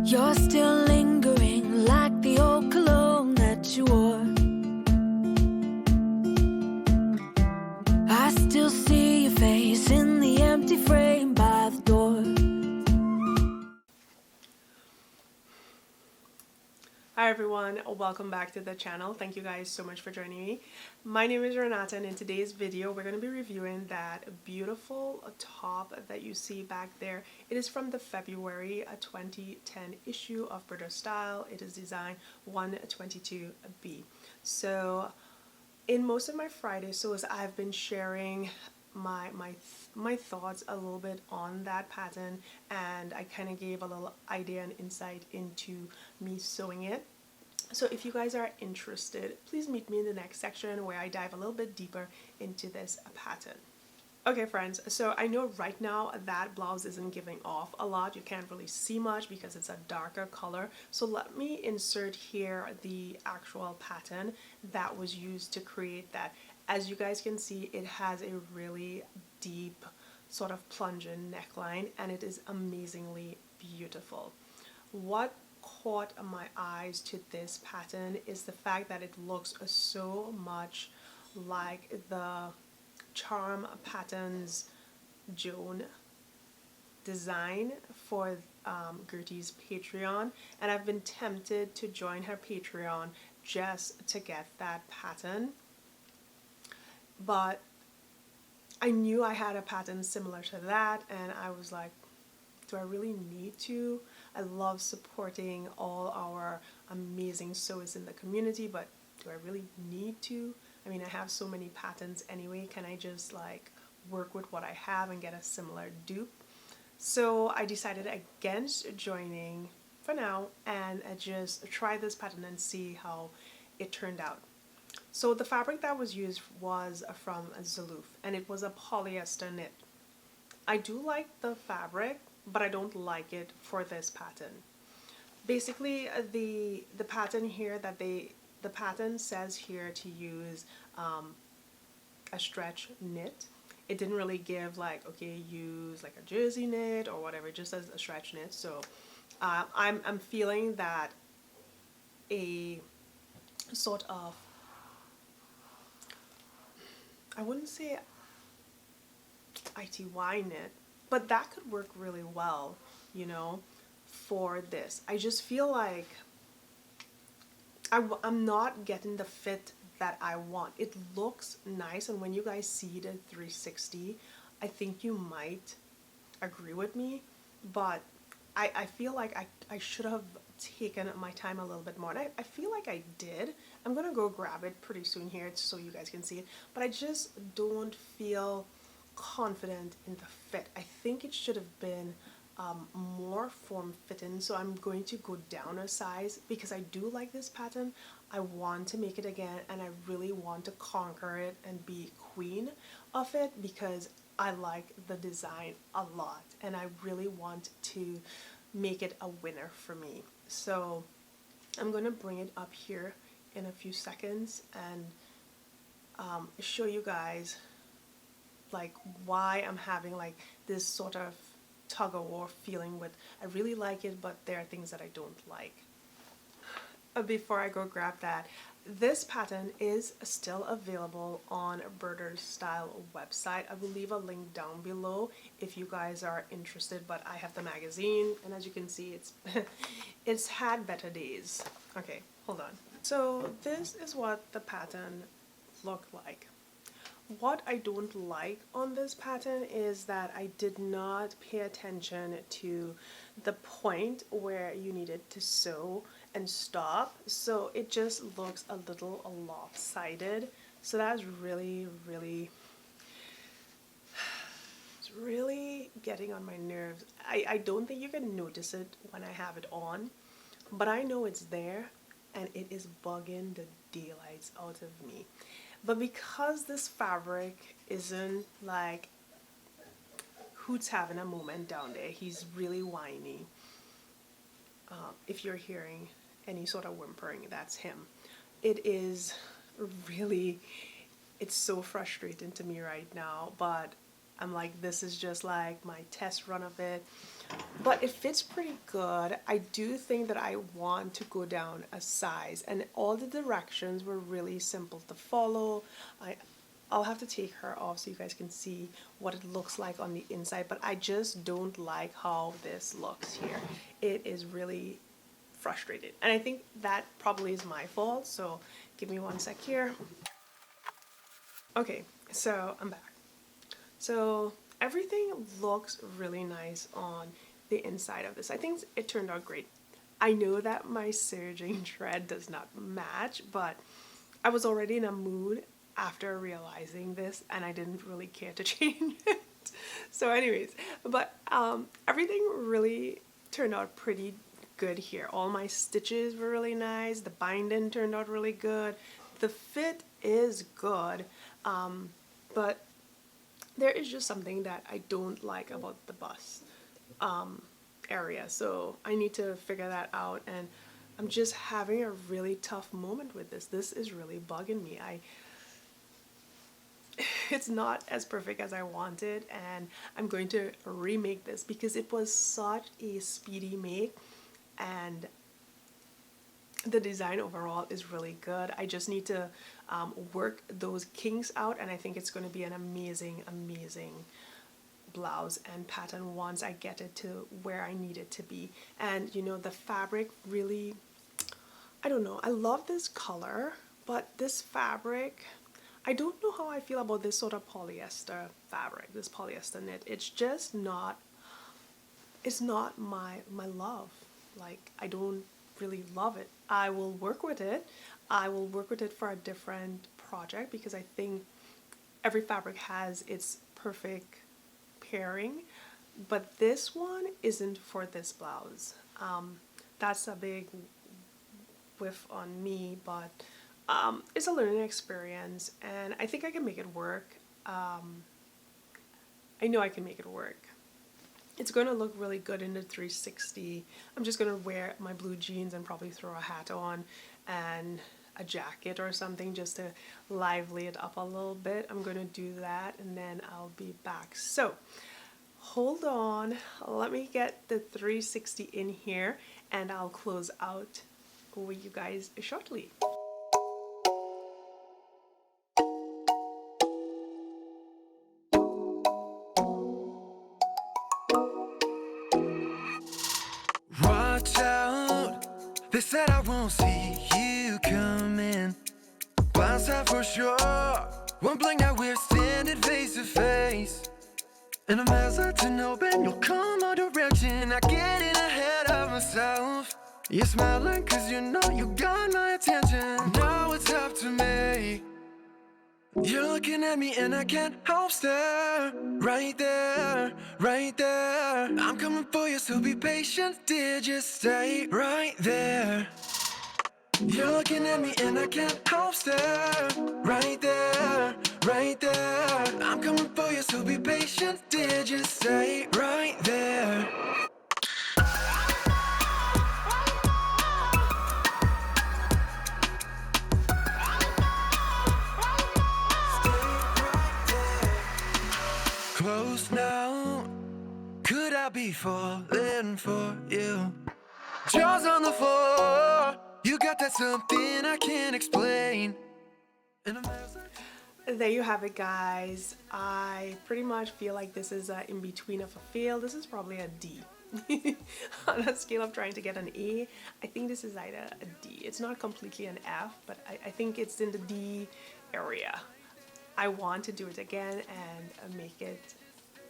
You're still lingering like the old cologne that you wore. I still see your face in the empty frame by the door. Hi everyone, welcome back to the channel. Thank you guys so much for joining me. My name is Renata, and in today's video we're going to be reviewing that beautiful top that you see back there. It is from the February 2010 issue of Burda Style. It is design 122B. So in most of my Friday sews, I've been sharing my thoughts a little bit on that pattern, and I kind of gave a little idea and insight into me sewing it. So if you guys are interested, please meet me in the next section where I dive a little bit deeper into this pattern. Okay friends, so I know right now that blouse isn't giving off a lot. You can't really see much because it's a darker color. So let me insert here the actual pattern that was used to create that. As you guys can see, it has a really deep sort of plunging neckline, and it is amazingly beautiful. What caught my eyes to this pattern is the fact that it looks so much like the Charm Patterns Joan design for Gertie's Patreon, and I've been tempted to join her Patreon just to get that pattern. But I knew I had a pattern similar to that, and I was like, do I really need to? I love supporting all our amazing sewists in the community, but do I really need to? I mean, I have so many patterns anyway. Can I just like work with what I have and get a similar dupe? So I decided against joining for now and just try this pattern and see how it turned out. So the fabric that was used was from Sewist, and it was a polyester knit. I do like the fabric, but I don't like it for this pattern. Basically, the pattern here that the pattern says here to use a stretch knit. It didn't really give like, okay, use like a jersey knit or whatever. It just says a stretch knit. So I'm feeling that a sort of, I wouldn't say ITY knit, but that could work really well, you know, for this. I just feel like I'm not getting the fit that I want. It looks nice, and when you guys see it at 360, I think you might agree with me, but I feel like I should have taken my time a little bit more, and I feel like I did. I'm gonna go grab it pretty soon here so you guys can see it, but I just don't feel confident in the fit. I think it should have been more form-fitting, so I'm going to go down a size because I do like this pattern. I want to make it again, and I really want to conquer it and be queen of it because I like the design a lot, and I really want to make it a winner for me. So I'm going to bring it up here in a few seconds and show you guys like why I'm having like this sort of tug of war feeling with, I really like it, but there are things that I don't like. Before I go grab that, this pattern is still available on Burda Style website. I will leave a link down below if you guys are interested, but I have the magazine, and as you can see, it's it's had better days. Okay, hold on. So this is what the pattern looked like. What I don't like on this pattern is that I did not pay attention to the point where you needed to sew and stop, so it just looks a little lopsided. So that's really it's really getting on my nerves. I don't think you can notice it when I have it on, but I know it's there, and it is bugging the daylights out of me. But because this fabric isn't like Hoot's having a moment down there, he's really whiny. If you're hearing any sort of whimpering, that's him. It is really, it's so frustrating to me right now, but I'm like, this is just like my test run of it, but it fits pretty good. I do think that I want to go down a size, and all the directions were really simple to follow. I'll have to take her off so you guys can see what it looks like on the inside, but I just don't like how this looks here. It is really frustrated, and I think that probably is my fault, so give me one sec here. Okay, so I'm back. So everything looks really nice on the inside of this. I think it turned out great. I know that my serging thread does not match, but I was already in a mood after realizing this, and I didn't really care to change it. So anyways, but everything really turned out pretty good here. All my stitches were really nice. The binding turned out really good. The fit is good, but there is just something that I don't like about the bust area. So I need to figure that out, and I'm just having a really tough moment with this. This is really bugging me. It's not as perfect as I wanted, and I'm going to remake this because it was such a speedy make, and the design overall is really good. I just need to work those kinks out, and I think it's going to be an amazing blouse and pattern once I get it to where I need it to be. And you know, the fabric really, I don't know, I love this color, but this fabric, I don't know how I feel about this sort of polyester fabric, this polyester knit. It's just not, it's not my love. Like, I don't really love it. I will work with it. I will work with it for a different project because I think every fabric has its perfect pairing, but this one isn't for this blouse. That's a big whiff on me, but it's a learning experience, and I think I can make it work. I know I can make it work. It's going to look really good in the 360. I'm just going to wear my blue jeans and probably throw a hat on and a jacket or something just to lively it up a little bit. I'm going to do that, and then I'll be back. So hold on, let me get the 360 in here, and I'll close out with you guys shortly. Watch out, they said I won't see you coming. Blindside for sure, one blink now we're standing face to face. And I'm hesitant, open, you'll come our direction. I get in ahead of myself. You're smiling cause you know you got my attention. Now it's up to me. You're looking at me and I can't help stare. Right there, right there. I'm coming for you, so be patient, dear, just stay right there. You're looking at me and I can't help stare. Right there, right there. I'm coming for you, so be patient, dear, just stay right there. Close now, could I be falling for you? Jaws on the floor, you got that something I can't explain. There you have it, guys. I pretty much feel like this is a in between of a fail. This is probably a D. On a scale of trying to get an A, I think this is either a D. It's not completely an F, but I think it's in the D area. I want to do it again and make it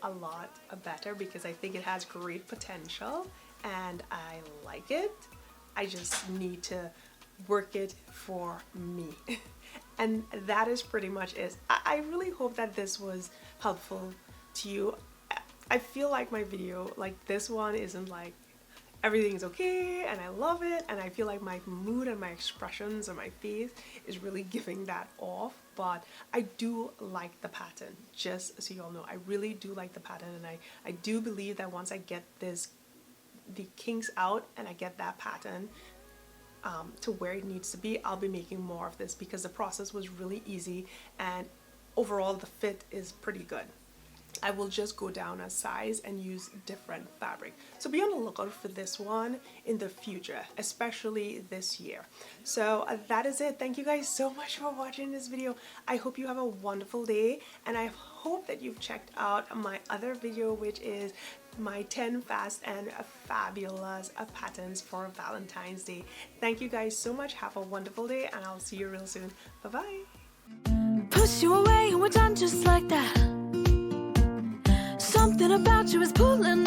a lot better because I think it has great potential and I like it. I just need to work it for me. And that is pretty much it. I really hope that this was helpful to you. I feel like my video, like this one, isn't like everything's okay and I love it, and I feel like my mood and my expressions on my face is really giving that off, but I do like the pattern, just so you all know. I really do like the pattern, and I do believe that once I get the kinks out and I get that pattern to where it needs to be, I'll be making more of this because the process was really easy and overall the fit is pretty good. I will just go down a size and use different fabric. So be on the lookout for this one in the future, especially this year. So that is it. Thank you guys so much for watching this video. I hope you have a wonderful day, and I hope that you've checked out my other video, which is my 10 fast and fabulous patterns for Valentine's Day. Thank you guys so much. Have a wonderful day, and I'll see you real soon. Bye bye. Push you away and we're done just like that. Something about you is pulling